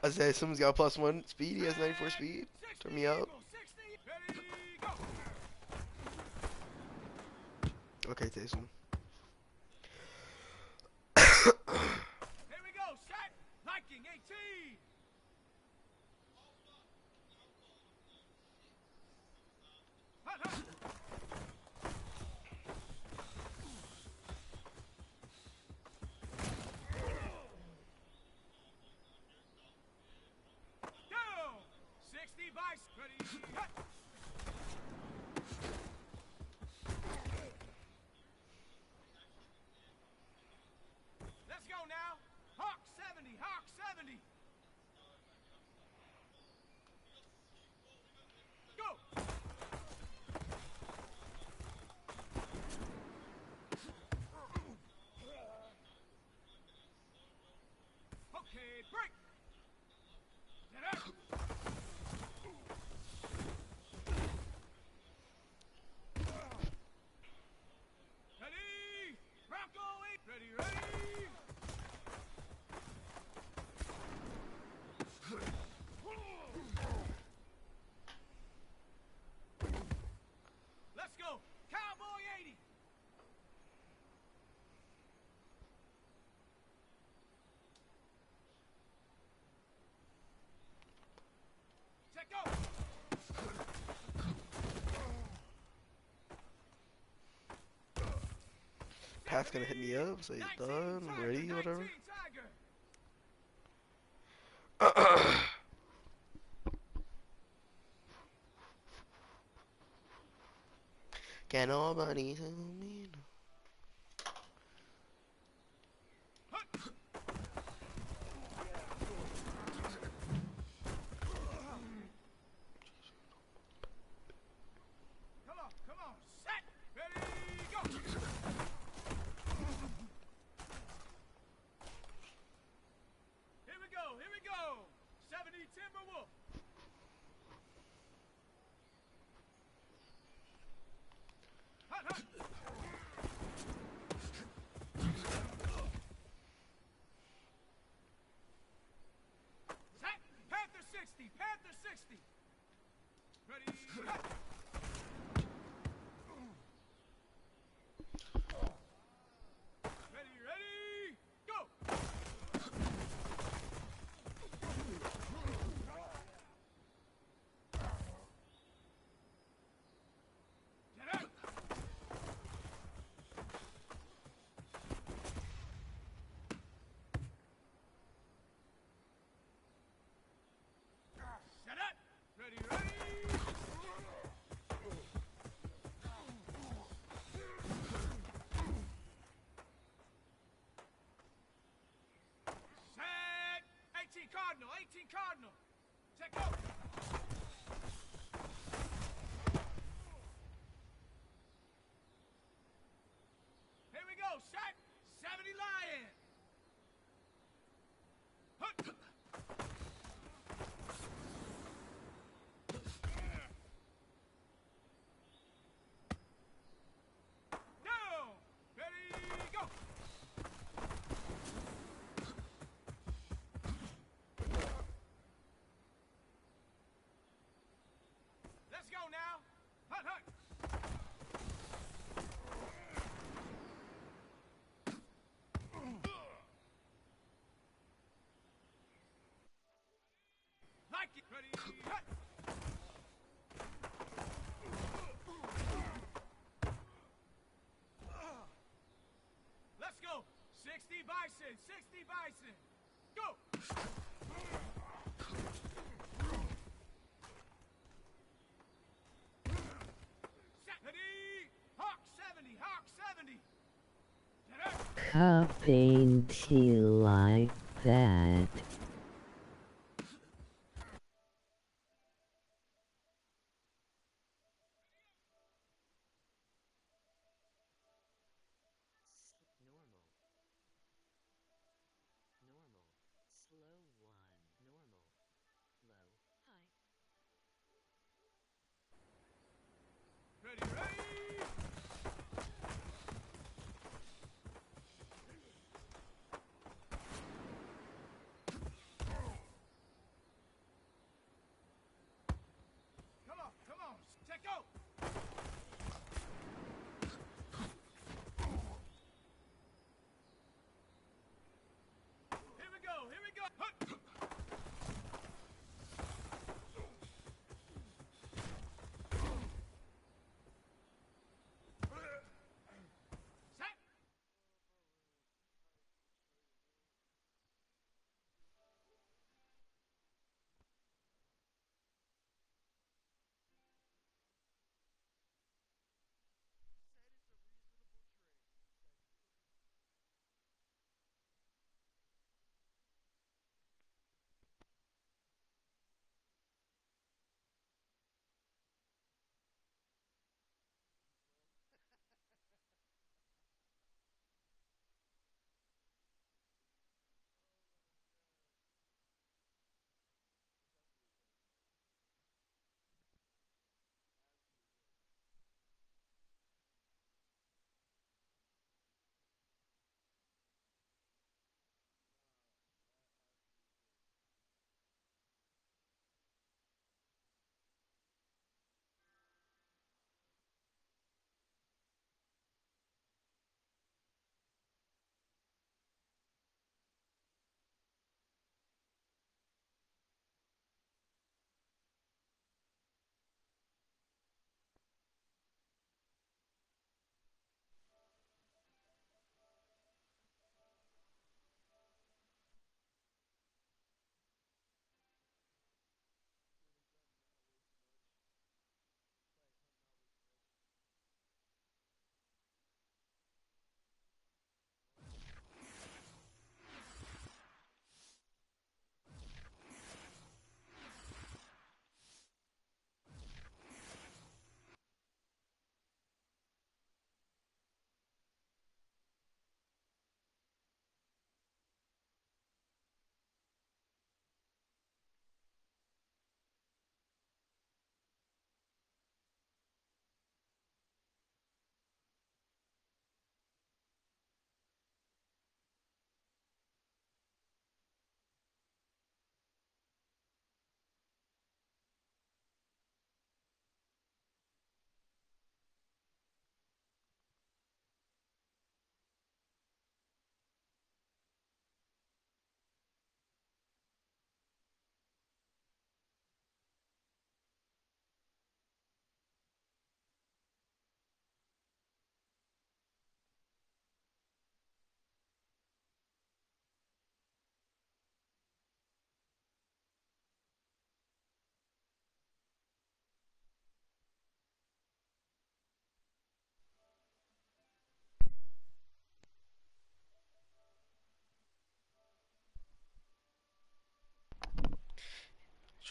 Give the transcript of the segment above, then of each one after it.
I said someone's got +1 speed. He has 94 speed. Turn me up. Okay, Taysom. Here we go, set, liking 18. Hut, hut. Down, 60 by ready, hut. Let's go now. Hawk 70, Hawk 70. Go. Okay, break. Get up. Ready. Bronco 8. Ready, ready. Let's go. Cowboy 80. Check go. Pat's gonna hit me up. Say done, ready, whatever. Can nobody tell me no? Come on, set, ready, go. Here we go. 70 Timberwolf. Hut, hut. Set, Panther 60, Panther 60. Ready, hut. Ready, ready, go! Get out! Set up! Ready, ready! Set! 18 Cardinal, 18 Cardinal! Check out! Here we go, set! 70 Lion! Hut! Down! Ready, go! Let's go now! Hut, hut! Like it! Ready, hut! Let's go! 60 Bison! 60 Bison! Go! Ready! Hawk 70! Hawk 70! Get up! Cup ain't he like that? Ready, ready!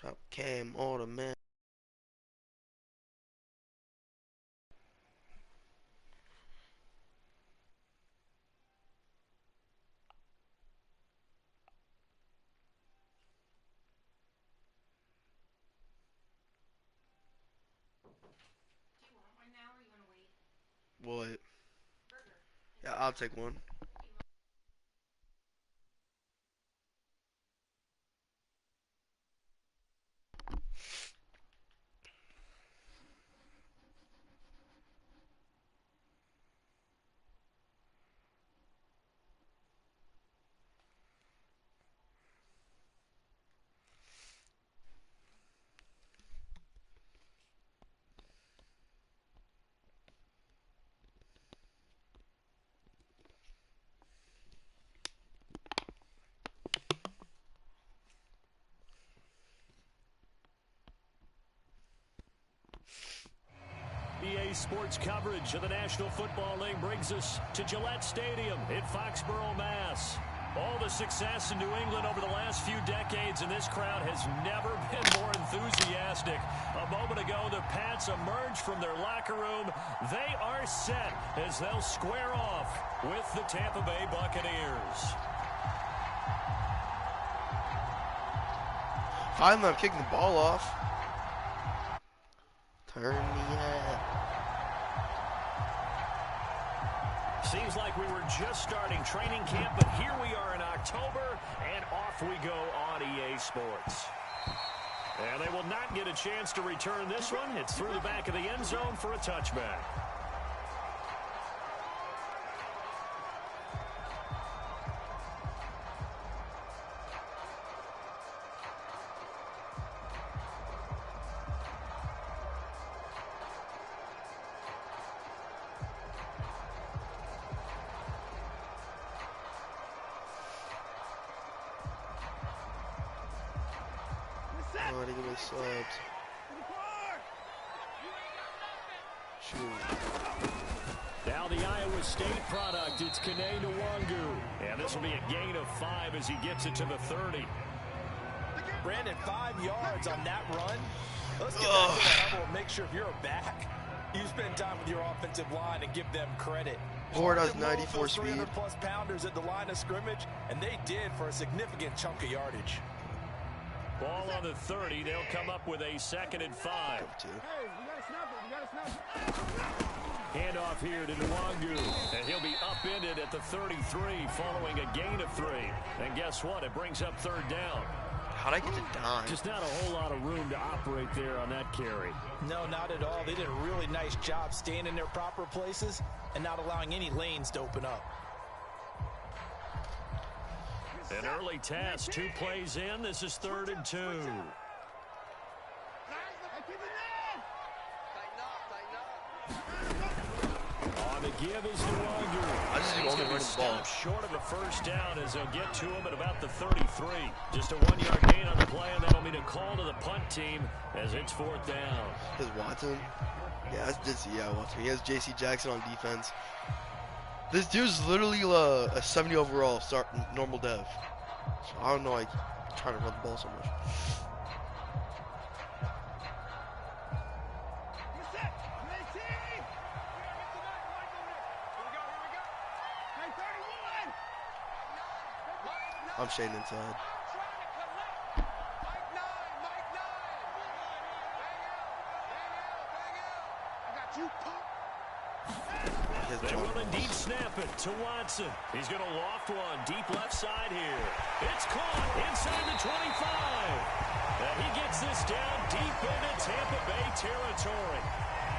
Trap cam automatic. What? Yeah, I'll take one. EA Sports coverage of the National Football League brings us to Gillette Stadium in Foxborough, Mass. All the success in New England over the last few decades, and this crowd has never been more enthusiastic. A moment ago, the Pats emerged from their locker room. They are set as they'll square off with the Tampa Bay Buccaneers. Finally, I'm kicking the ball off. Turn me up. Seems like we were just starting training camp, but here we are in October, and off we go on EA Sports. And they will not get a chance to return this one. It's through the back of the end zone for a touchback. Oh, they give me subs. Shoot. Now the Iowa State product, it's Kene Nwangu. And this will be a gain of 5 as he gets it to the 30. Brandon, 5 yards on that run. Let's get back to the level and make sure if you're a back, you spend time with your offensive line and give them credit. Ford has 94 speed. 300-plus pounders at the line of scrimmage, and they did for a significant chunk of yardage. Ball on the 30. They'll come up with a 2nd and 5. Hey, we gotta snap it. We gotta snap it. Handoff here to Nwangu, and he'll be upended at the 33 following a gain of 3. And guess what? It brings up 3rd down. How'd I get to dime? Just not a whole lot of room to operate there on that carry. No, not at all. They did a really nice job staying in their proper places and not allowing any lanes to open up. An early test, 2 plays in. This is 3rd and 2. On the give is Nwangu. I just do only run the ball. Short of a 1st down as they'll get to him at about the 33. Just a 1-yard gain on the play, and that'll mean a call to the punt team as it's 4th down. Is Watson? Yeah, Watson. He has J.C. Jackson on defense. This dude's literally a 70 overall normal dev. So I don't know, like, trying to run the ball so much. I'm staying inside. They will indeed snap it to Watson. He's going to loft one deep left side here. It's caught inside the 25. And he gets this down deep into Tampa Bay territory.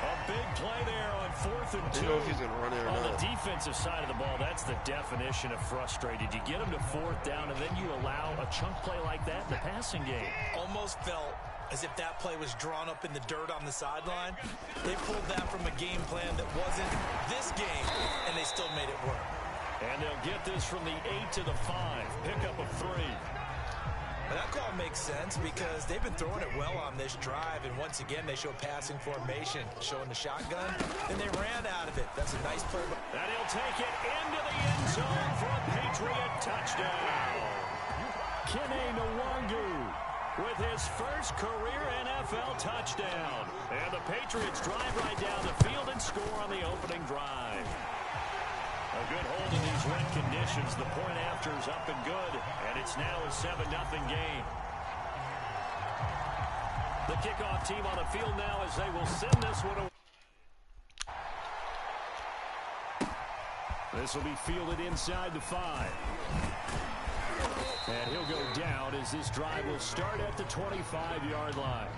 A big play there on 4th and 2. I don't know if he's going to run it or on not. The defensive side of the ball, that's the definition of frustrated. You get him to 4th down, and then you allow a chunk play like that in the passing game. Almost felt as if that play was drawn up in the dirt on the sideline. They pulled that from a game plan that wasn't this game, and they still made it work. And they'll get this from the 8 to the 5. Pickup of 3. But that call makes sense because they've been throwing it well on this drive, and once again they show passing formation, showing the shotgun, and they ran out of it. That's a nice play. And he'll take it into the end zone for a Patriot touchdown. Kene Nwangu. with his first career NFL touchdown. And the Patriots drive right down the field and score on the opening drive. A good hold in these wet conditions. The point after is up and good, and it's now a 7-0 game. The kickoff team on the field now as they will send this one away. This will be fielded inside the 5. And he'll go down as this drive will start at the 25-yard line.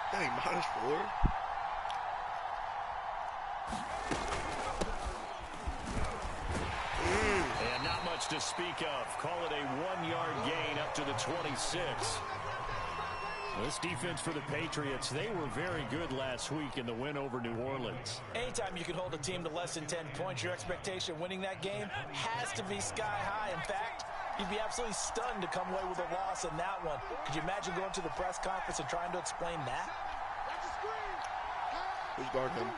Dang, -4. And not much to speak of. Call it a 1-yard gain up to the 26. This defense for the Patriots, they were very good last week in the win over New Orleans. Anytime you can hold a team to less than 10 points, your expectation of winning that game has to be sky high. In fact, you'd be absolutely stunned to come away with a loss in that one. Could you imagine going to the press conference and trying to explain that? Who's guarding him?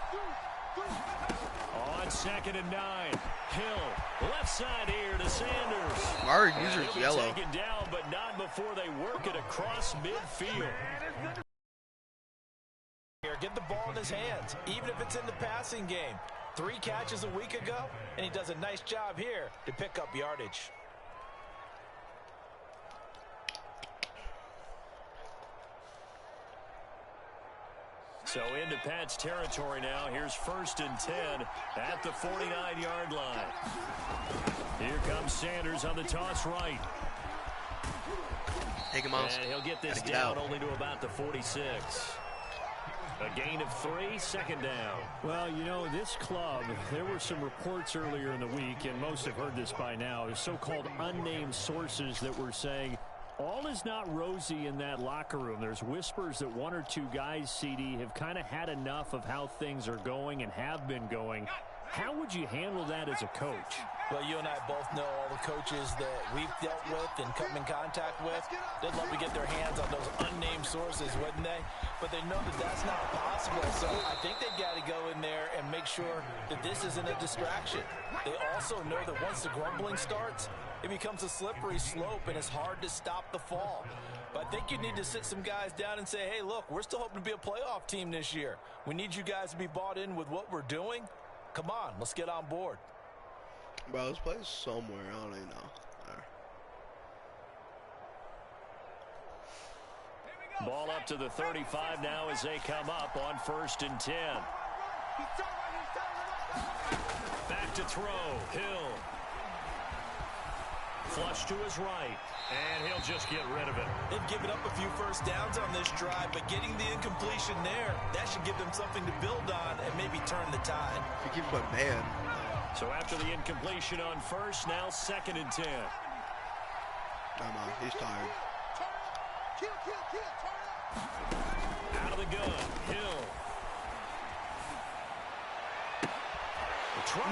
On 2nd and 9, Hill, left side here to Sanders. Our user's yellow. Taken down, but not before they work it across midfield. Here, get the ball in his hands, even if it's in the passing game. 3 catches a week ago, and he does a nice job here to pick up yardage. So into Pat's territory now. Here's 1st and 10 at the 49-yard line. Here comes Sanders on the toss right. Take him out. And he'll get this down only to about the 46. A gain of 3, 2nd down. Well, you know, this club, there were some reports earlier in the week, and most have heard this by now, there's so-called unnamed sources that were saying all is not rosy in that locker room. There's whispers that 1 or 2 guys, CD, have kind of had enough of how things are going and have been going. How would you handle that as a coach? Well, you and I both know all the coaches that we've dealt with and come in contact with. They'd love to get their hands on those unnamed sources, wouldn't they? But they know that that's not possible. So I think they've got to go in there and make sure that this isn't a distraction. They also know that once the grumbling starts, it becomes a slippery slope, and it's hard to stop the fall. But I think you need to sit some guys down and say, hey, look, we're still hoping to be a playoff team this year. We need you guys to be bought in with what we're doing. Come on, let's get on board. Bro, this place somewhere. I don't even know. There. Ball up to the 35 now as they come up on 1st and 10. Back to throw. Hill. Flush to his right. And he'll just get rid of it. They've given up a few first downs on this drive, but getting the incompletion there, that should give them something to build on and maybe turn the tide. He keeps going man. So after the incompletion on 1st, now 2nd and 10. Come on, he's tired. Out of the gun, Hill.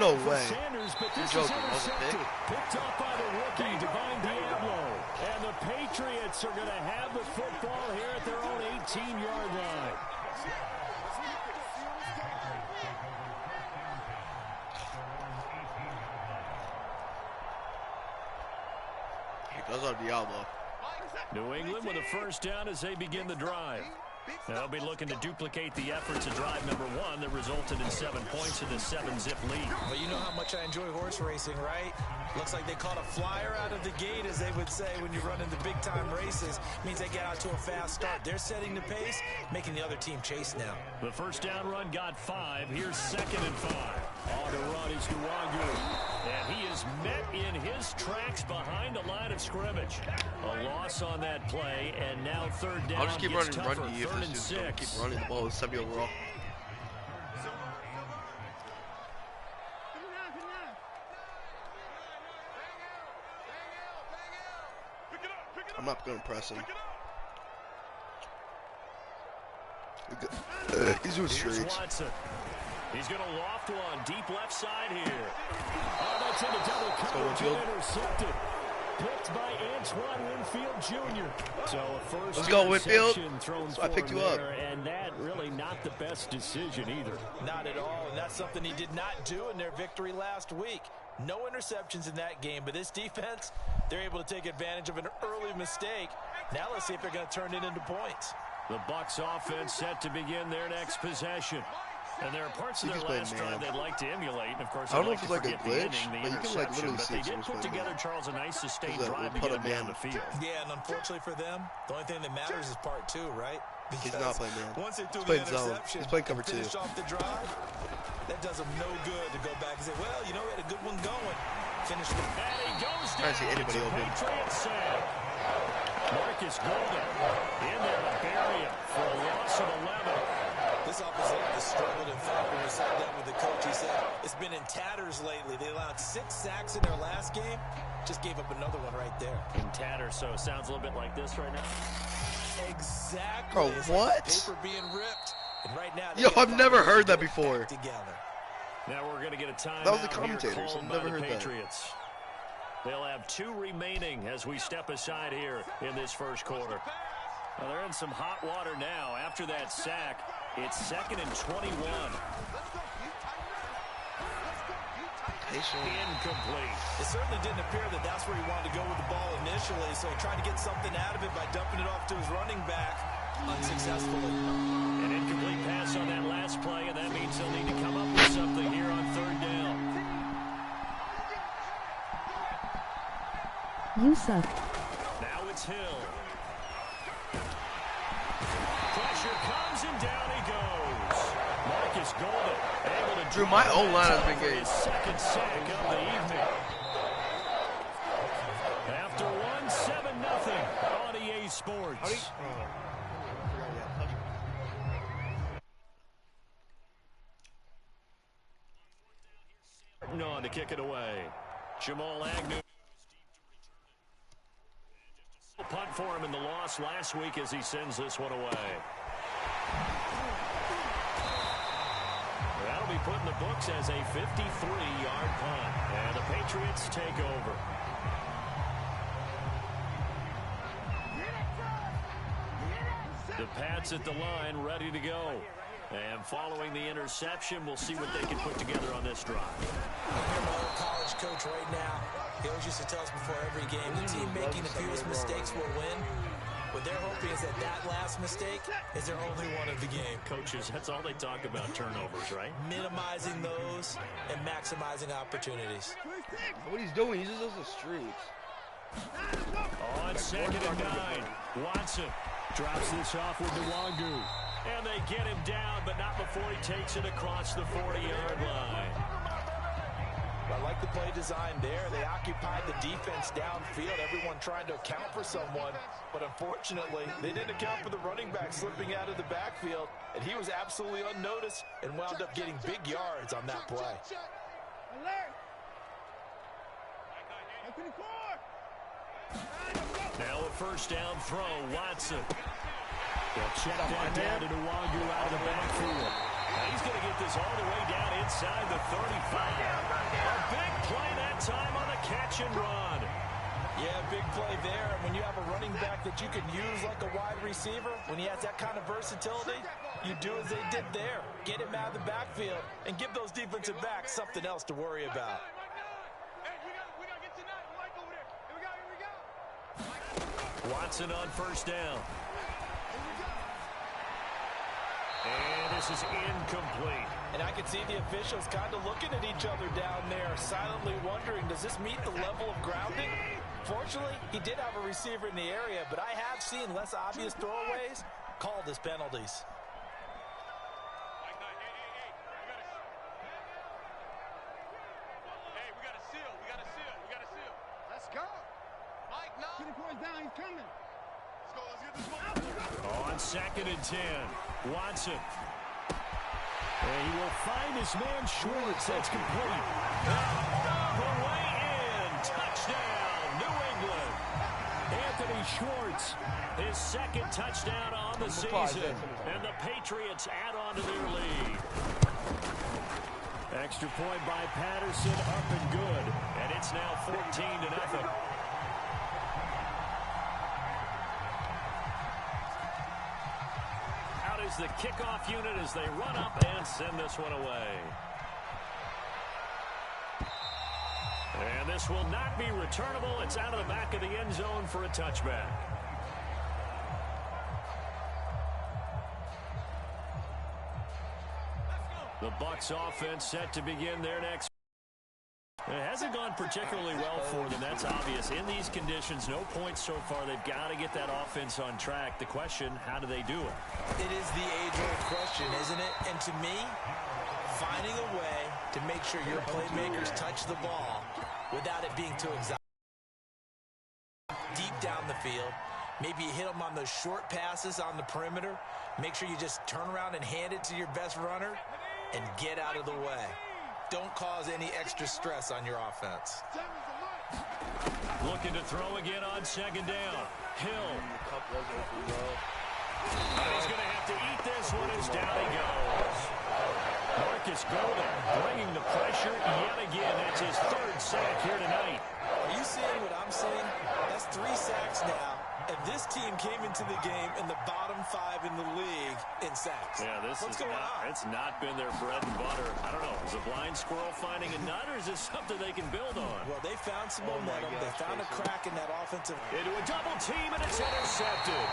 No way. Sanders, but this You're is joking. Was it intercepted. pick? Picked up by the rookie, Divine Diablo. And the Patriots are going to have the football here at their own 18-yard line. He does on Diablo. New England with a first down as they begin the drive. They'll be looking to duplicate the efforts of drive number 1 that resulted in 7 points in the 7-zip lead. Well, you know how much I enjoy horse racing, right? Looks like they caught a flyer out of the gate, as they would say when you run into big-time races. Means they get out to a fast start. They're setting the pace, making the other team chase now. The first down run got 5. Here's 2nd and 5. On the run is Nwangu. And he is met in his tracks behind the line of scrimmage. A loss on that play, and now 3rd down. I'll just keep running tougher, run to you if 3rd this and dude's gonna 6. keep running the ball. It's 70 overall. I'm not going to press him. He's doing streaks. He's going to loft one deep left side here. Oh, that's in the double coverage. Intercepted. Picked by Antoine Winfield Jr. So a first Let's go, Winfield. Thrown So I picked you up. And that really not the best decision either. Not at all, and that's something he did not do in their victory last week. No interceptions in that game, but this defense, they're able to take advantage of an early mistake. Now let's see if they're going to turn it into points. The Bucs offense set to begin their next possession. And there are parts of their last drive they'd like to emulate. And of course, I don't know like if it's like a glitch, but you can like literally but see they did put together, Charles, a nice sustained drive to get him down the field. Yeah, and unfortunately for them, the only thing that matters is part two, right? Because he's not playing man. Once they threw he's the playing zone. He's playing cover 2. Finish off the drive, that does them no good to go back and say, well, you know, we had a good one going. Finish the and he goes I down. see anybody open. Marcus Golden in there to bury him for a loss of 11. This offensive line has struggled. In fact, when we sat down with the coach, he said it's been in tatters lately. They allowed 6 sacks in their last game. Just gave up another one right there. In tatters, so it sounds a little bit like this right now. Exactly. Bro, what? Like paper being ripped. And right now, yo, I've never heard that before. Together. Now we're going to get a timeout. That was the commentators. I've never heard Patriots. That. They'll have 2 remaining as we step aside here in this first quarter. Well, they're in some hot water now. After that sack, it's 2nd and 21. Incomplete. It certainly didn't appear that that's where he wanted to go with the ball initially, so he tried to get something out of it by dumping it off to his running back unsuccessfully. An incomplete pass on that last play, and that means they'll need to come up with something here on 3rd down. You suck. Now it's Hill. Pressure comes and down he goes. Marcus Golden able to Drew, my O-line has been good. His 2nd sack of the evening. After 1-7-0 on EA Sports. On to kick it away. Jamal Agnew. Punt for him in the loss last week as he sends this one away. That'll be put in the books as a 53-yard punt. And the Patriots take over. The Pats at the line, ready to go. And following the interception, we'll see what they can put together on this drive. I'm my old college coach right now. He always used to tell us before every game, the team making the fewest mistakes will win. What they're hoping is that last mistake is their only one of the game. Coaches, that's all they talk about, turnovers, right? Minimizing those and maximizing opportunities. What he's doing, he just does the streaks. On 2nd and 9, Watson drops this off with Nwangu. And they get him down, but not before he takes it across the 40-yard line. I like the play design there. They occupied the defense downfield, everyone trying to account for someone. But unfortunately, they didn't account for the running back slipping out of the backfield. And he was absolutely unnoticed and wound up getting big yards on that play. Now a 1st down throw, Watson. They'll check that down to Nwangu out of the backfield. Now he's going to get this all the way down inside the 35. A big play that time on the catch and run. Yeah, big play there. And when you have a running back that you can use like a wide receiver, when he has that kind of versatility, you do as they did there. Get him out of the backfield and give those defensive backs something else to worry about. Watson on 1st down. And this is incomplete. And I can see the officials kind of looking at each other down there, silently wondering, does this meet the level of grounding? Fortunately, he did have a receiver in the area, but I have seen less obvious throwaways called as penalties. Hey, we got a seal. We got a seal. We got a seal. Let's go. Mike, no. Get the boys down. He's coming. Let's go. Let's get this one. On 2nd and 10, Watson. And he will find his man Schwartz. That's complete. The way in. Touchdown, New England. Anthony Schwartz yards. His second touchdown on the season. And the Patriots add on to their lead. Extra point by Patterson, up and good. And it's now 14-0. Out is the kickoff unit as they run up and send this one away. And this will not be returnable. It's out of the back of the end zone for a touchback. The Bucs offense set to begin their next. It hasn't gone particularly well for them. That's obvious. In these conditions, no points so far. They've got to get that offense on track. The question, how do they do it? It is the age-old question, isn't it? And to me, finding a way to make sure your playmakers touch the ball without it being too exotic. Deep down the field, maybe you hit them on those short passes on the perimeter. Make sure you just turn around and hand it to your best runner and get out of the way. Don't cause any extra stress on your offense. Looking to throw again on second down. Hill. He's going to have to eat this one as down he goes. Marcus Golden bringing the pressure yet again. That's his third sack here tonight. Are you seeing what I'm seeing? That's 3 sacks now. And this team came into the game in the bottom 5 in the league in sacks. Yeah, What's going on? It's not been their bread and butter. I don't know. Is a blind squirrel finding a nut, or is this something they can build on? Well, they found some momentum. They found a crack in that offensive. Into a double team, and it's intercepted.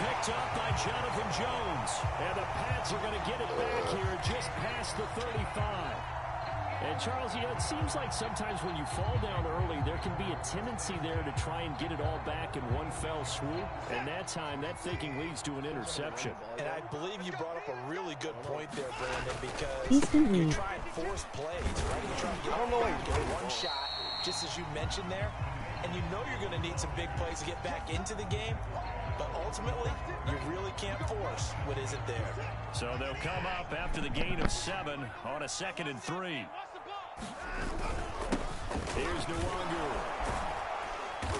Picked up by Jonathan Jones. And the Pats are going to get it back here just past the 35. And, Charles, you know, it seems like sometimes when you fall down early, there can be a tendency there to try and get it all back in one fell swoop. And that time, that thinking leads to an interception. And I believe you brought up a really good point there, Brandon, because you're trying to force plays, right? You're trying to get one shot, just as you mentioned there. And you know you're going to need some big plays to get back into the game. But ultimately, you really can't force what isn't there. So they'll come up after the gain of 7 on a 2nd and 3. Here's Nwangu.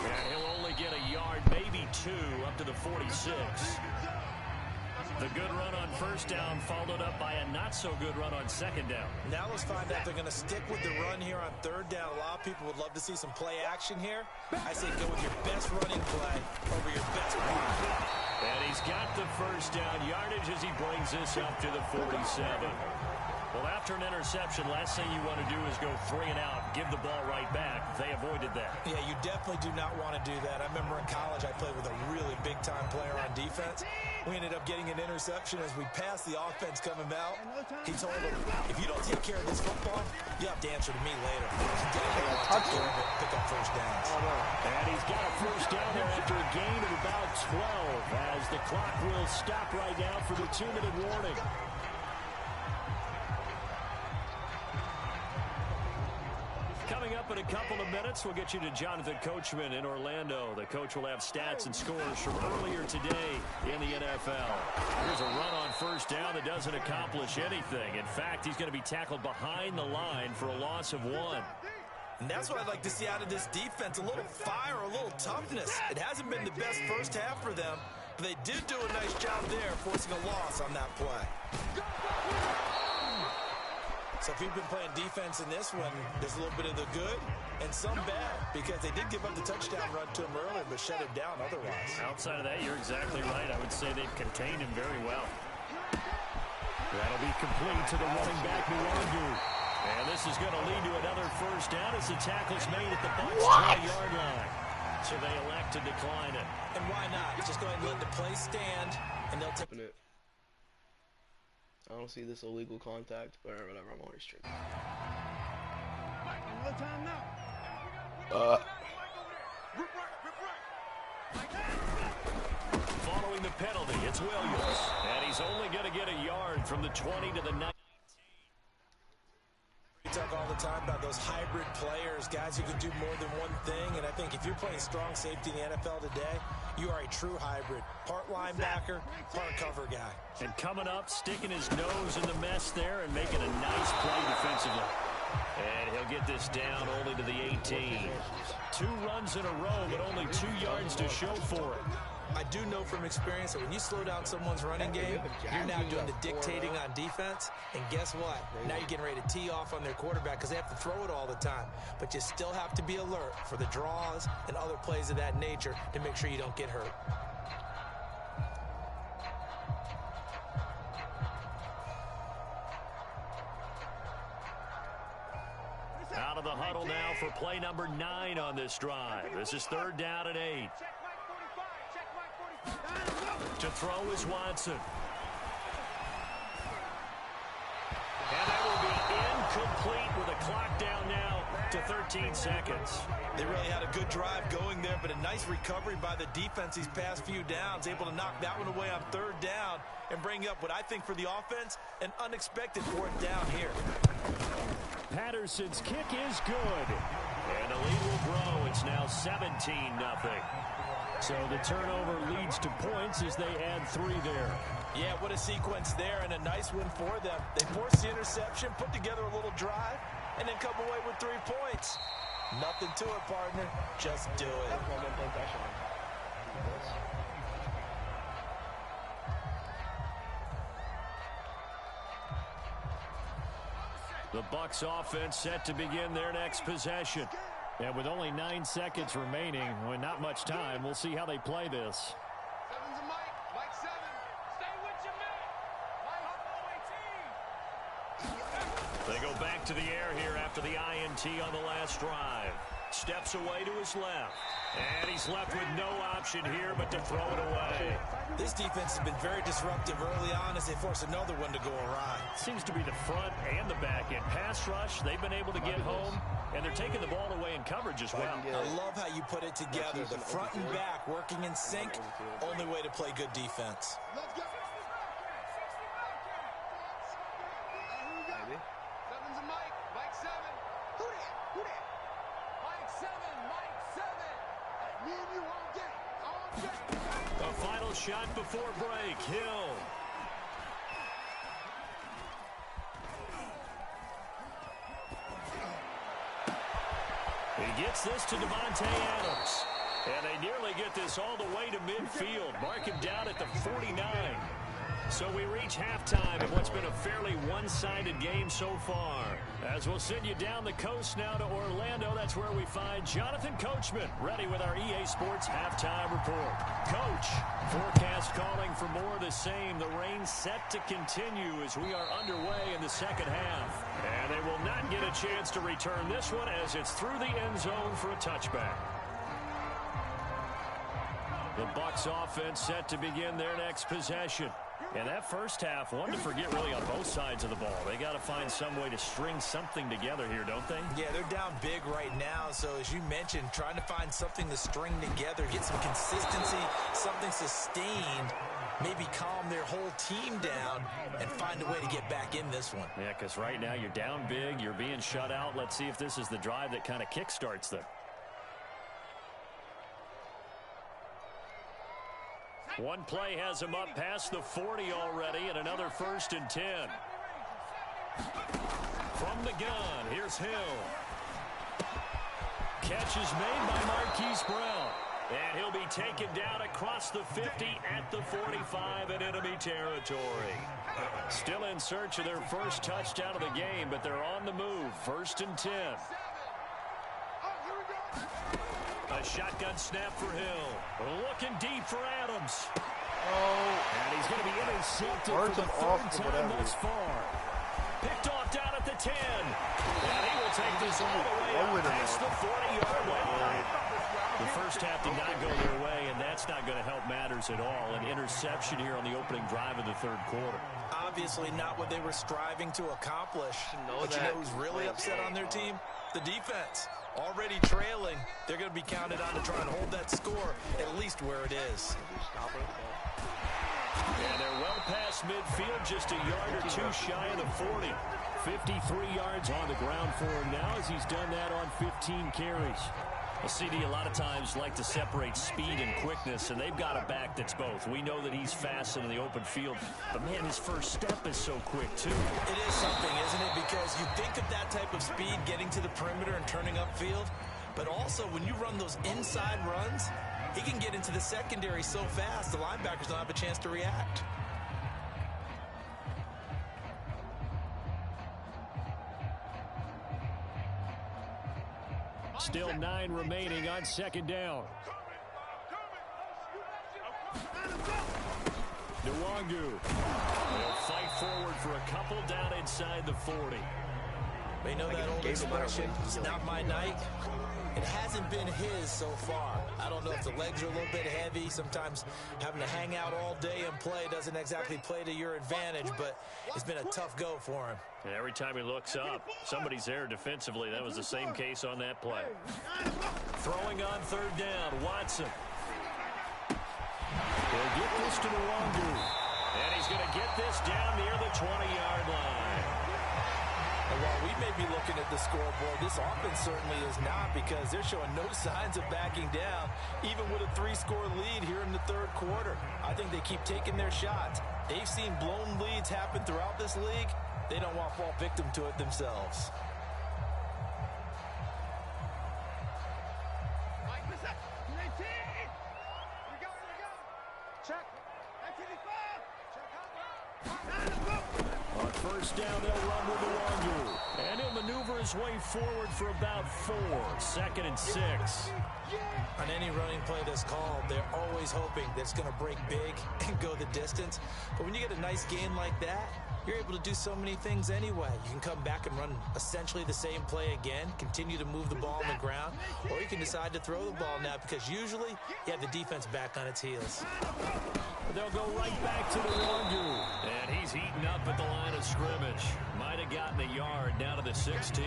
And he'll only get a yard, maybe 2, up to the 46. The good run on first down followed up by a not-so-good run on second down. Now let's find out if they're going to stick with the run here on third down. A lot of people would love to see some play action here. I say go with your best running play over your best running play. And he's got the first down yardage as he brings this up to the 47. Well, after an interception, last thing you want to do is go 3 and out, give the ball right back. They avoided that. Yeah, you definitely do not want to do that. I remember in college I played with a really big-time player on defense. We ended up getting an interception as we passed the offense coming out. He told him, if you don't take care of this football, you have to answer to me later. You definitely want to take care of it, pick up first downs. And he's got a first down there after a gain of about 12 as the clock will stop right now for the 2-minute warning. Coming up in a couple of minutes, we'll get you to Jonathan Coachman in Orlando. The coach will have stats and scores from earlier today in the NFL. Here's a run on first down that doesn't accomplish anything. In fact, he's going to be tackled behind the line for a loss of 1. And that's what I'd like to see out of this defense, a little fire, a little toughness. It hasn't been the best first half for them, but they did do a nice job there forcing a loss on that play. So if you've been playing defense in this one, there's a little bit of the good and some bad because they did give up the touchdown run to him earlier but shut it down otherwise. Outside of that, you're exactly right. I would say they've contained him very well. That'll be complete to the running back, Nwangu. And this is going to lead to another first down as the tackle's made at the Bucs 20-yard line. So they elect to decline it. And why not? Just go ahead and let the play stand, and they'll take it. I don't see this illegal contact, but whatever, I'm already straight. Following the penalty, it's Williams. And he's only going to get a yard from the 20 to the 19. We talk all the time about those hybrid players, guys who can do more than one thing, and I think if you're playing strong safety in the NFL today, you are a true hybrid. Part linebacker, part cover guy. And coming up, sticking his nose in the mess there and making a nice play defensively. And he'll get this down only to the 18. 2 runs in a row, but only 2 yards to show for it. I do know from experience that when you slow down someone's running game, you're now doing the dictating on defense. And guess what? Now you're getting ready to tee off on their quarterback because they have to throw it all the time. But you still have to be alert for the draws and other plays of that nature to make sure you don't get hurt. Out of the huddle now for play number 9 on this drive. This is 3rd down and 8. To throw is Watson. And that will be incomplete with a clock down now to 13 seconds. They really had a good drive going there, but a nice recovery by the defense these past few downs, able to knock that one away on 3rd down and bring up what I think for the offense, an unexpected 4th down here. Patterson's kick is good. And the lead will grow. It's now 17-0. So the turnover leads to points as they add 3 there. Yeah, what a sequence there, and a nice win for them. They forced the interception, put together a little drive, and then come away with 3 points. Nothing to it, partner. Just do it. The Bucs offense set to begin their next possession. And with only 9 seconds remaining, with not much time, we'll see how they play this. 7's a Mike. Mike 7. Stay with your man. They go back to the air here after the INT on the last drive. Steps away to his left. And he's left with no option here but to throw it away. This defense has been very disruptive early on as they force another one to go awry. Seems to be the front and the back end. Pass rush, they've been able to get home, and they're taking the ball away in coverage as well. I love how you put it together. The front and back working in sync. Only way to play good defense. Let's go. 7's a Mike. Mike 7. Who that? Who that? Mike 7. Mike 7. Me and you all day. All day. A final shot before break. Hill. He gets this to Devontae Adams. And they nearly get this all the way to midfield. Mark him down at the 49. So we reach halftime of what's been a fairly one-sided game so far. As we'll send you down the coast now to Orlando, that's where we find Jonathan Coachman, ready with our EA Sports halftime report. Coach, forecast calling for more of the same. The rain set to continue as we are underway in the second half. And they will not get a chance to return this one as it's through the end zone for a touchback. The Bucs offense set to begin their next possession. And that first half, one to forget really on both sides of the ball. They got to find some way to string something together here, don't they? Yeah, they're down big right now. So as you mentioned, trying to find something to string together, get some consistency, something sustained, maybe calm their whole team down and find a way to get back in this one. Yeah, because right now you're down big, you're being shut out. Let's see if this is the drive that kind of kickstarts them. One play has him up past the 40 already, and another 1st and 10. From the gun, here's Hill. Catch is made by Marquise Brown. And he'll be taken down across the 50 at the 45 in enemy territory. Still in search of their first touchdown of the game, but they're on the move. 1st and 10. A shotgun snap for Hill. Looking deep for Adams. And he's going to be intercepted for the 3rd time thus far. Picked off down at the 10. And he will take this all the way up past the 40-yard line. The first half did not go their way, and that's not going to help matters at all. An interception here on the opening drive of the 3rd quarter. Obviously not what they were striving to accomplish. But you know who's really upset on their team? The defense. Already trailing, they're going to be counted on to try and hold that score at least where it is. And they're well past midfield, just a yard or 2 shy of the 40. 53 yards on the ground for him now as he's done that on 15 carries. Well, CD, a lot of times like to separate speed and quickness, and they've got a back that's both. We know that he's fast in the open field, but, man, his first step is so quick, too. It is something, isn't it? Because you think of that type of speed getting to the perimeter and turning upfield, but also when you run those inside runs, he can get into the secondary so fast the linebackers don't have a chance to react. Still 9 remaining on second down. Nwangu. They'll fight forward for a couple down inside the 40. They know that old expression, it's not my night. It hasn't been his so far. I don't know if the legs are a little bit heavy. Sometimes having to hang out all day and play doesn't exactly play to your advantage, but it's been a tough go for him. And every time he looks up, somebody's there defensively. That was the same case on that play. Throwing on third down, Watson. They'll get this to Nwangu. And he's going to get this down near the 20-yard line. And while we may be looking at the scoreboard, this offense certainly is not, because they're showing no signs of backing down, even with a 3-score lead here in the third quarter. I think they keep taking their shots. They've seen blown leads happen throughout this league. They don't want to fall victim to it themselves. On first down, they'll run with Nwangu. And he'll maneuver his way forward for about 4. 2nd and 6. On any running play that's called, they're always hoping that it's going to break big and go the distance. But when you get a nice gain like that, you're able to do so many things anyway. You can come back and run essentially the same play again, continue to move the ball on the ground, or you can decide to throw the ball now, because usually you have the defense back on its heels. They'll go right back to Nwangu. And he's heating up at the line of scrimmage. Might have gotten a yard down to the 16.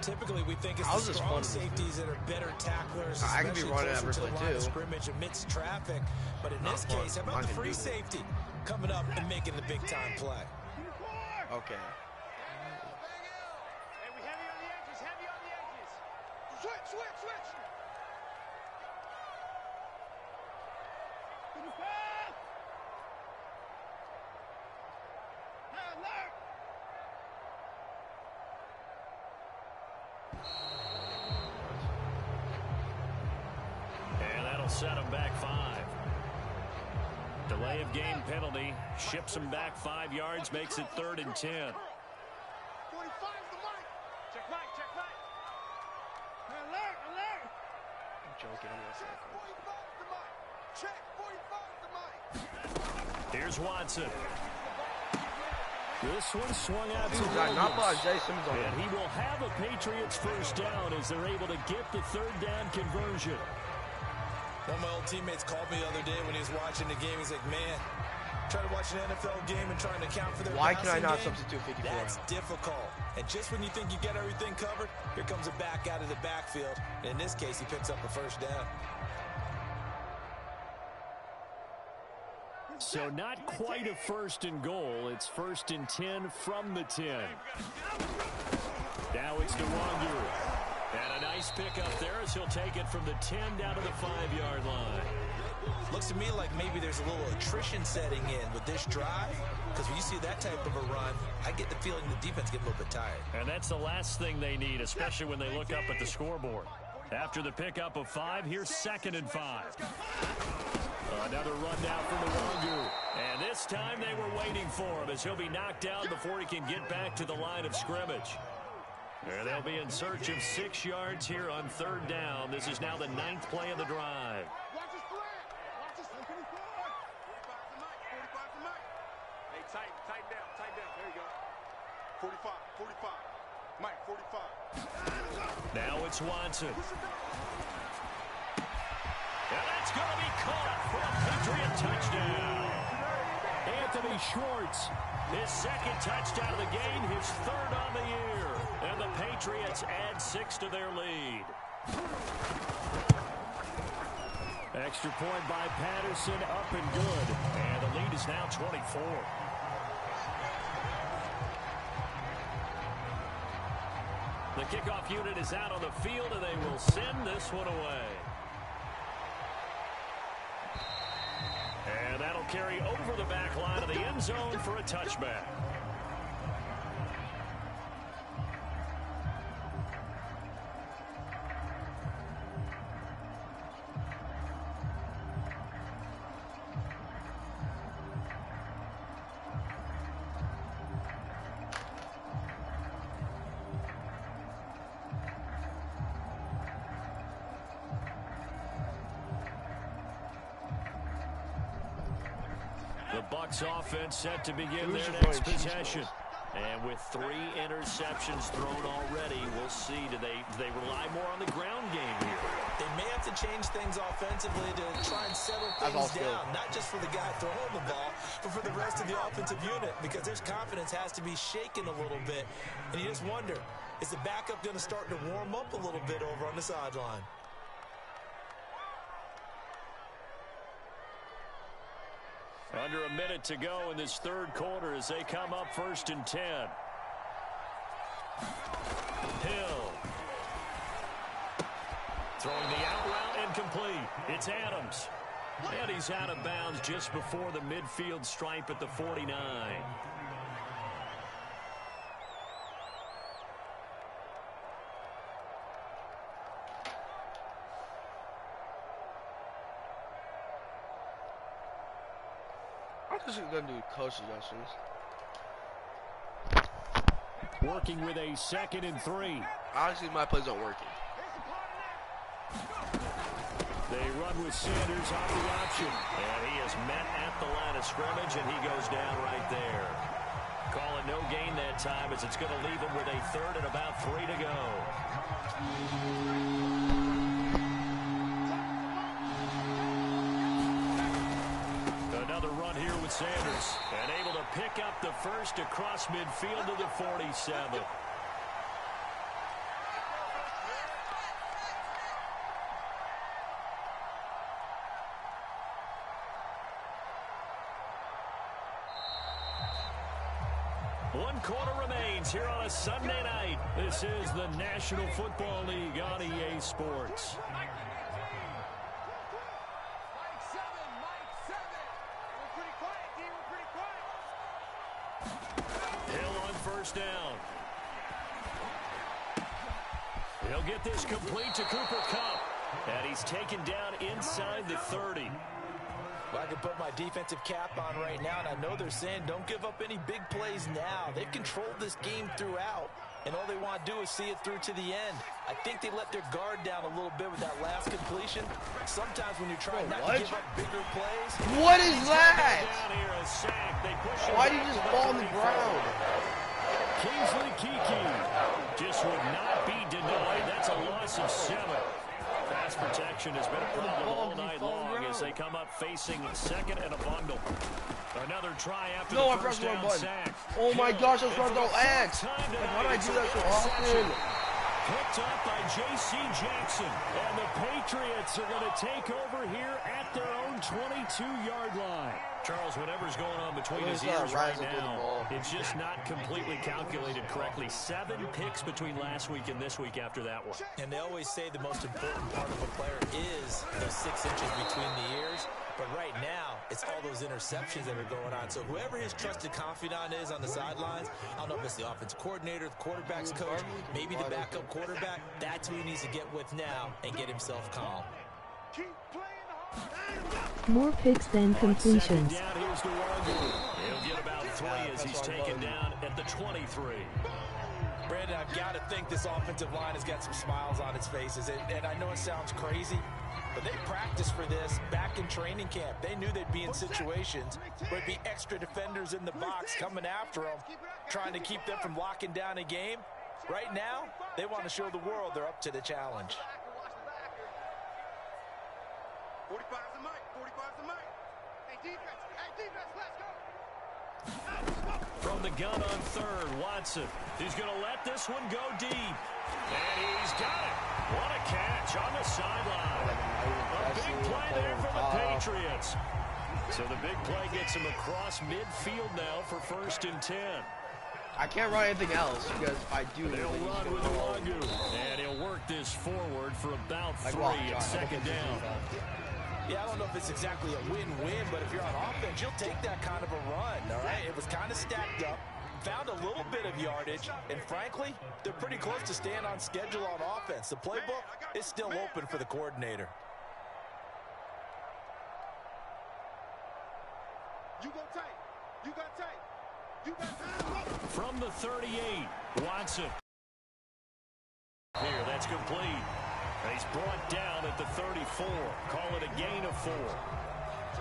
Typically, we think it's the strong safeties that are better tacklers, I can be running that closer to the line of too. scrimmage amidst traffic. But in this case, how about the free safety coming up and making the big-time play? Okay. Switch. And that'll set him back 5. Delay of game penalty ships him back 5 yards, makes it 3rd and 10. 45 the mic. Check mic. Alert. I'm joking. I'm gonna say it. 45 the mic. Check 45 the mic. Here's Watson. This one swung out to Not by Williams. Jay Simmons on And him. he will have a Patriots first down as they're able to get the 3rd down conversion. One of my old teammates called me the other day when he was watching the game. He's like, man, trying to watch an NFL game and trying to account for their Why can I passing not game, substitute 54 That's out? difficult. And just when you think you get everything covered, here comes a back out of the backfield. And in this case, he picks up the first down. So not quite a 1st and goal. It's 1st and 10 from the 10. Now it's Nwangu. And a nice pickup there as he'll take it from the 10 down to the 5-yard line. Looks to me like maybe there's a little attrition setting in with this drive, because when you see that type of a run, I get the feeling the defense gets a little bit tired. And that's the last thing they need, especially when they look up at the scoreboard. After the pickup of 5, here's 2nd and 5. Another run down from Nwangu. And this time they were waiting for him as he'll be knocked down before he can get back to the line of scrimmage. And they'll be in search of 6 yards here on 3rd down. This is now the 9th play of the drive. Watch his threat. Watch his 45 the mic. 45 the mic. Hey, tighten down. There you go. 45. Mike, 45. Now it's Watson. And that's going to be caught for a Patriot touchdown. Anthony Schwartz. His 2nd touchdown of the game, his 3rd on the year. And the Patriots add 6 to their lead. Extra point by Patterson, up and good. And the lead is now 24. The kickoff unit is out on the field, and they will send this one away. And that'll carry over the back line of the end zone for a touchback. The Bucs offense set to begin their next possession. And with 3 interceptions thrown already, we'll see. Do they rely more on the ground game here? They may have to change things offensively to try and settle things down. Not just for the guy throwing the ball, but for the rest of the offensive unit, because their confidence has to be shaken a little bit. And you just wonder, is the backup going to start to warm up a little bit over on the sideline? Under a minute to go in this third quarter as they come up 1st and 10. Hill. Throwing the out route incomplete. It's Adams. And he's out of bounds just before the midfield stripe at the 49. I'm just going to do coach suggestions. Working with a 2nd and 3. Honestly, my plays aren't working. They run with Sanders off the option. And he is met at the line of scrimmage, and he goes down right there. Call it no gain that time, as it's going to leave him with a 3rd and about 3 to go. Another run here with Sanders, and able to pick up the first across midfield to the 47. One quarter remains here on a Sunday night. This is the National Football League on EA Sports. Hill on 1st down. He'll get this complete to Cooper Kupp. And he's taken down inside the 30. Well, I can put my defensive cap on right now, and I know they're saying don't give up any big plays now. They've controlled this game throughout, and all they want to do is see it through to the end. I think they let their guard down a little bit with that last completion. Sometimes when you're trying not to give up bigger plays. What is that? Down here, a sack. They push him Why did back you just to fall on the 35. ground? Kingsley Kiki just would not be denied. That's a loss of 7. Pass protection has been a problem all night long as they come up facing 2nd and a bundle. Another try after the first down sack. Oh my gosh, I was trying to throw X. Why do I do that so often? Picked up by J.C. Jackson. And the Patriots are going to take over here at their own 22-yard line. Charles, whatever's going on between his ears right now, it's just not completely calculated correctly. 7 picks between last week and this week after that one. And they always say the most important part of a player is those 6 inches between the ears. But right now, it's all those interceptions that are going on. So whoever his trusted confidant is on the sidelines, I don't know if it's the offensive coordinator, the quarterback's coach, maybe the backup quarterback, that's who he needs to get with now and get himself calm. More picks than completions. Down, here's He'll get about 3 as he's taken down at the 23. Brandon, I've got to think this offensive line has got some smiles on its faces. And I know it sounds crazy, but they practiced for this back in training camp. They knew they'd be in situations where there'd be extra defenders in the box coming after them, trying to keep them from locking down a game. Right now, they want to show the world they're up to the challenge. 45's the mic. 45's the mic. Hey, defense, let's go. From the gun on 3rd, Watson. He's going to let this one go deep. And he's got it. What a catch on the sideline. A big play there for the Patriots. So the big play gets him across midfield now for 1st and 10. I can't run anything else because if I do, They'll run with Uwagu. And he'll work this forward for about 3 at second down. Yeah, I don't know if it's exactly a win-win, but if you're on offense, you'll take that kind of a run, all right? It was kind of stacked up, found a little bit of yardage, and frankly, they're pretty close to staying on schedule on offense. The playbook is still open for the coordinator. You go tight. You got tight. You got tight. From the 38, Watson. Here, that's complete. And he's brought down at the 34. Call it a gain of 4.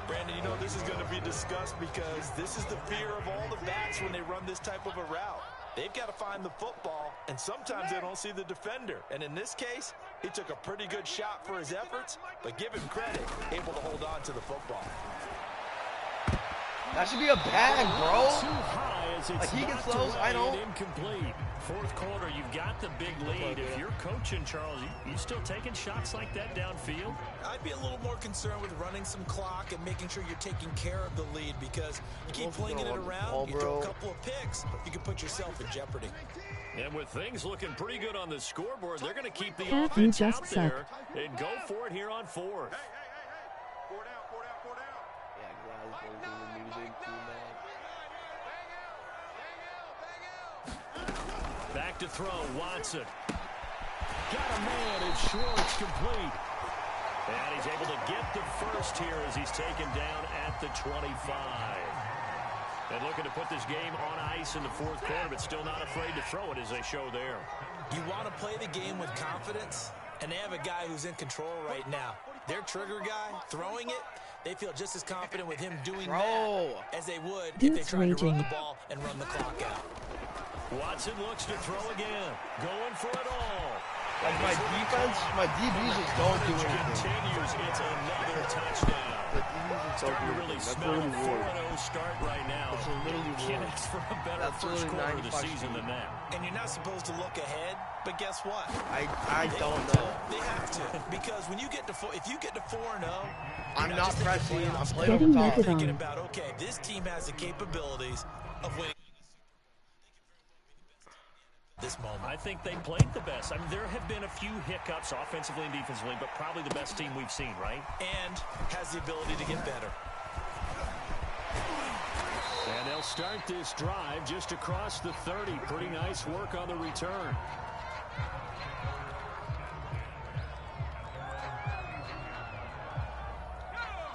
Brandon, you know this is going to be discussed because this is the fear of all the backs when they run this type of a route. They've got to find the football, and sometimes they don't see the defender. And in this case, he took a pretty good shot for his efforts, but give him credit, able to hold on to the football. That should be a bag, bro. Too high as it's Like he gets knocked those, away I don't. and incomplete. Fourth quarter, you've got the big lead. If you're coaching, Charles, you still taking shots like that downfield? I'd be a little more concerned with running some clock and making sure you're taking care of the lead because you keep flinging it around, you throw a couple of picks, you can put yourself in jeopardy. And with things looking pretty good on the scoreboard, they're going to keep the Cat, offense you out just there and go for it here on 4th. Four down, four down, four down. Yeah, guys, we're losing too much. Back to throw, Watson. Got a man, it's short, it's complete. And he's able to get the first here as he's taken down at the 25. And looking to put this game on ice in the fourth quarter, but still not afraid to throw it as they show there. You want to play the game with confidence, and they have a guy who's in control right now. Their trigger guy, throwing it, they feel just as confident with him doing that as they would if they tried to run the ball and run the clock out. Watson looks to throw again, going for it all. Like my defense, my DBs just don't do anything. Continues, it's another touchdown. The DBs just don't do Really anything. That's smell literally a war. 4-0 start right now. That's literally Can't war. ask for a better That's first literally quarter of the 95 season than that. And you're not supposed to look ahead, but guess what? I don't know. They have to, because when you get to if you get to 4-0, I'm not pressing. I'm playoffs. playing over top. Thinking about, okay, this team has the capabilities of winning this moment. I think they played the best. I mean, there have been a few hiccups offensively and defensively, but probably the best team we've seen, right? And has the ability to get better. And they'll start this drive just across the 30. Pretty nice work on the return.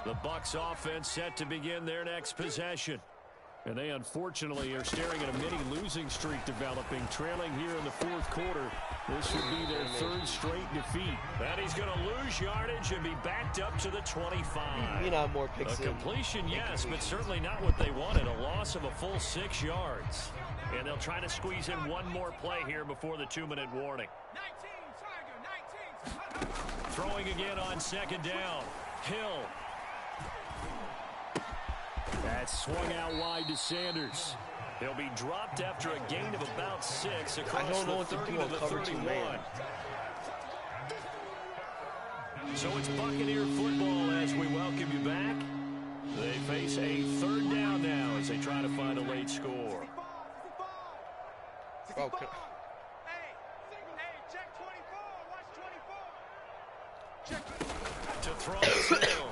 The Bucs offense set to begin their next possession. And they unfortunately are staring at a mini losing streak developing, trailing here in the fourth quarter. This would be their third straight defeat. And he's going to lose yardage and be backed up to the 25. You know, more picks. A completion, yes, but certainly not what they wanted. A loss of a full 6 yards. And they'll try to squeeze in one more play here before the 2-minute warning. 19, Tiger, 19. Throwing again on second down. Hill. That's swung out wide to Sanders. He'll be dropped after a gain of about 6 across the 30 to the 31. So it's Buccaneer football as we welcome you back. They face a third down now as they try to find a late score. Okay. Hey, check 24. Watch 24. To throw is Hill.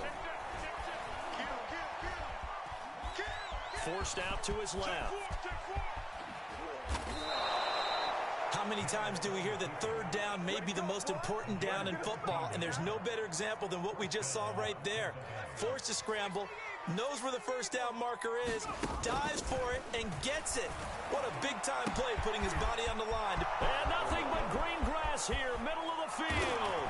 Forced out to his left. How many times do we hear that third down may be the most important down in football, and there's no better example than what we just saw right there. Forced to scramble, knows where the first down marker is, dives for it, and gets it. What a big-time play, putting his body on the line. And nothing but green grass here, middle of the field.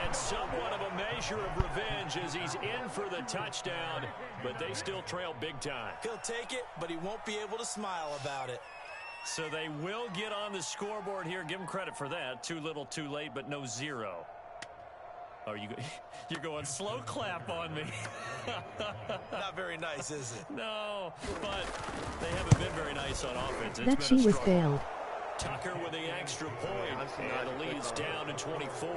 And somewhat of a measure of revenge as he's in for the touchdown, but they still trail big time. He'll take it, but he won't be able to smile about it. So they will get on the scoreboard here. Give them credit for that. Too little, too late, but no 0. Oh, you're going slow clap on me. Not very nice, is it? No, but they haven't been very nice on offense. It's That been she a was struggle. failed. Tucker with the extra point, and the lead's down to 24.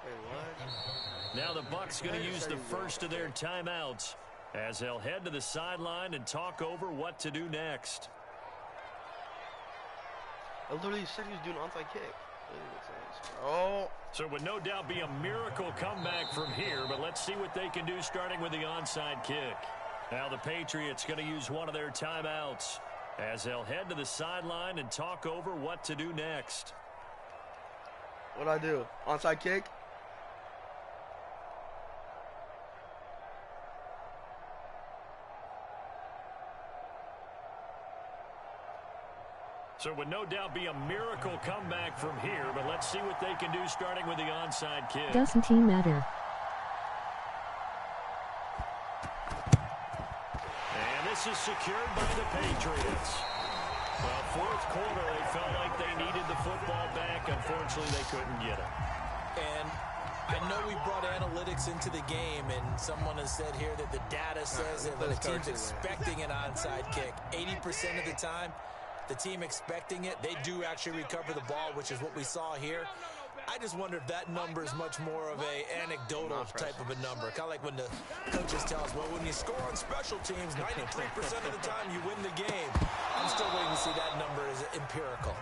Wait, what? Now the Bucks going to use the first of their timeouts as they'll head to the sideline and talk over what to do next. I literally said he was doing an onside kick. Oh. So it would no doubt be a miracle comeback from here, but let's see what they can do starting with the onside kick. Now the Patriots going to use one of their timeouts as they'll head to the sideline and talk over what to do next. What'd I do? Onside kick? So it would no doubt be a miracle comeback from here, but let's see what they can do starting with the onside kick. Doesn't he matter? And this is secured by the Patriots. Well, fourth quarter, they felt like they needed the football back. Unfortunately, they couldn't get it. And I know we brought analytics into the game, and someone has said here that the data says that when a team's expecting an onside kick, 80% of the time, the team expecting it, they do actually recover the ball, which is what we saw here. I just wonder if that number is much more of a anecdotal type of a number. Kind of like when the coaches tell us, well, when you score on special teams, 93% of the time you win the game. I'm still waiting to see that number is empirical.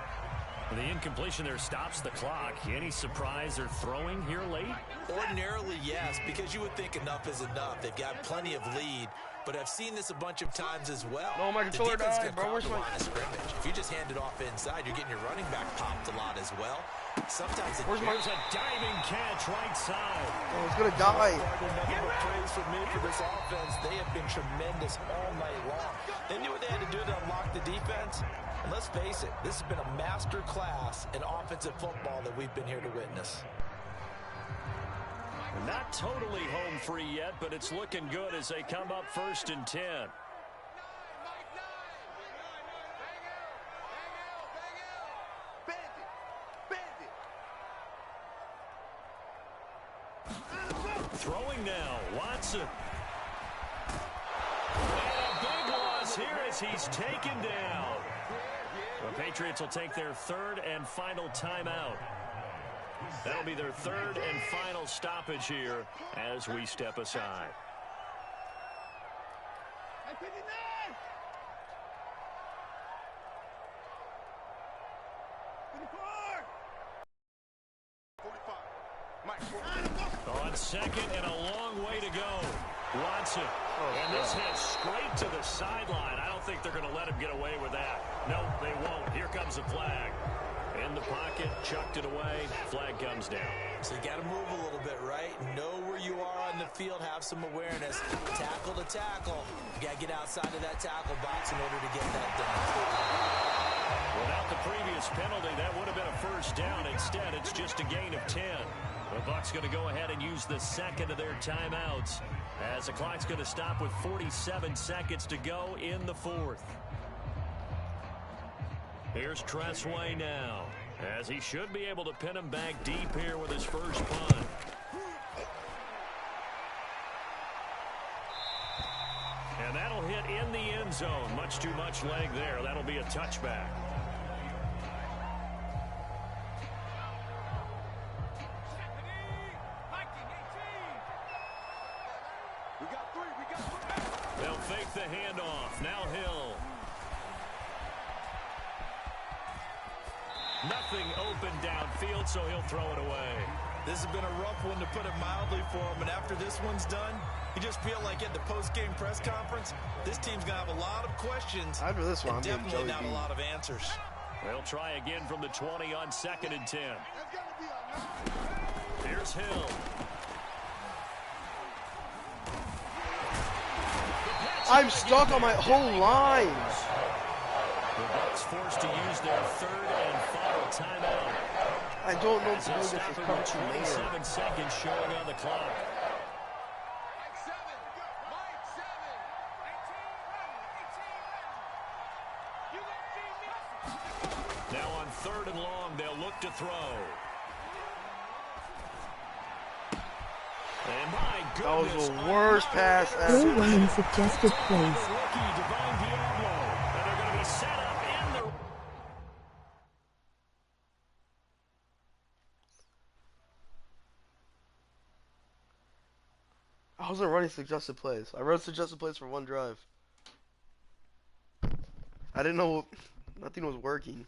The incompletion there stops the clock. Any surprise they're throwing here late? Ordinarily, yes, because you would think enough is enough. They've got plenty of lead. But I've seen this a bunch of times as well. No, my controller died, bro. Where's my line of scrimmage? If you just hand it off inside, you're getting your running back popped a lot as well. Sometimes there's a diving catch right side. Oh, it's gonna die. Praise for me for this offense. They have been tremendous all night long. They knew what they had to do to unlock the defense. And let's face it, this has been a master class in offensive football that we've been here to witness. Not totally home free yet, but it's looking good as they come up 1st and 10. Throwing now, Watson. And a big loss here as he's taken down. The Patriots will take their third and final timeout. That'll be their third and final stoppage here as we step aside. On second and a long way to go. Watson. And this heads straight to the sideline. I don't think they're going to let him get away with that. No, they won't. Here comes the flag. In the pocket, chucked it away, flag comes down. So you got to move a little bit, right? Know where you are on the field, have some awareness. Tackle to tackle. You got to get outside of that tackle box in order to get that done. Without the previous penalty, that would have been a first down. Instead, it's just a gain of 10. The Bucs going to go ahead and use the second of their timeouts as the clock's going to stop with 47 seconds to go in the fourth. Here's Tressway now, as he should be able to pin him back deep here with his first punt. And that'll hit in the end zone. Much too much leg there. That'll be a touchback. They'll fake the handoff. Now Hill. Nothing open downfield, so he'll throw it away. This has been a rough one, to put it mildly, for him. And after this one's done, you just feel like at the post-game press conference, this team's going to have a lot of questions. After this one, and I'm definitely not a lot of answers. They'll try again from the 20 on 2nd and 10. Here's Hill. I'm stuck on my whole line. The Bucs forced to use their third and final timeout. I don't know what to do. This is coming to 27 seconds showing on the clock. Now on 3rd and long, they'll look to throw. And my goodness, that was the worst pass ever. Throw running suggested plays. I wasn't running suggested plays. I wrote suggested plays for one drive. I didn't know nothing was working.